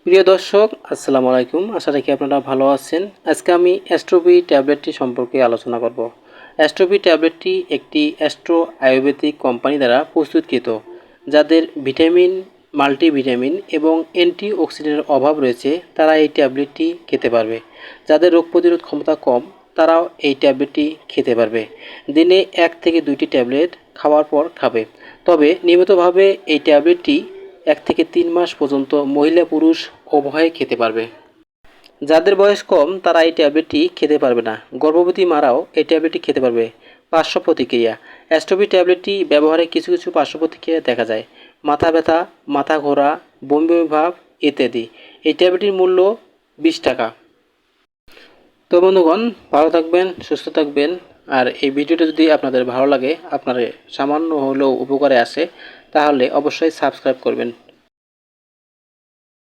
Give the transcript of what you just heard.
প্রিয় দর্শক, আসসালামু আলাইকুম। আশা রাখি আপনারা ভালো আছেন। আজকে আমি অ্যাস্ট্রোবি ট্যাবলেটটি সম্পর্কে আলোচনা করব। অ্যাস্ট্রোবি ট্যাবলেটটি একটি অ্যাস্ট্রো আয়ুর্বেদিক কোম্পানি দ্বারা প্রস্তুতকৃত, যাদের ভিটামিন, মাল্টিভিটামিন এবং অ্যান্টিঅক্সিডেন্টের অভাব রয়েছে, তারা এই ট্যাবলেটটি খেতে পারবে। যাদের রোগ প্রতিরোধ ক্ষমতা কম, তারাও এই ট্যাবলেটটি খেতে পারবে। দিনে 1 থেকে 2টি ট্যাবলেট খাওয়ার পর খাবে। তবে নিয়মিতভাবে এই ট্যাবলেটটি 1 থেকে 3 মাস পর্যন্ত মহিলা পুরুষ উভয়ে খেতে পারবে। যাদের বয়স কম তারা এই ট্যাবলেটটি খেতে পারবে না। গর্ভবতী মারাও এই ট্যাবলেটটি খেতে পারবে। পার্শ্ব প্রতিক্রিয়া: অ্যাস্ট্রোবি ট্যাবলেটটি ব্যবহারে কিছু কিছু পার্শ্ব প্রতিক্রিয়া দেখা যায়। মাথা ব্যথা, মাথা ঘোরা, বমি বমি ভাব ইত্যাদি। এই ট্যাবলেটটির মূল্য 20 টাকা। তো বন্ধুগণ, ভালো থাকবেন, সুস্থ থাকবেন। আর এই ভিডিওটা যদি আপনাদের ভালো লাগে, আপনার সামান্য হলেও উপকারে আসে, তাহলে অবশ্যই সাবস্ক্রাইব করবেন।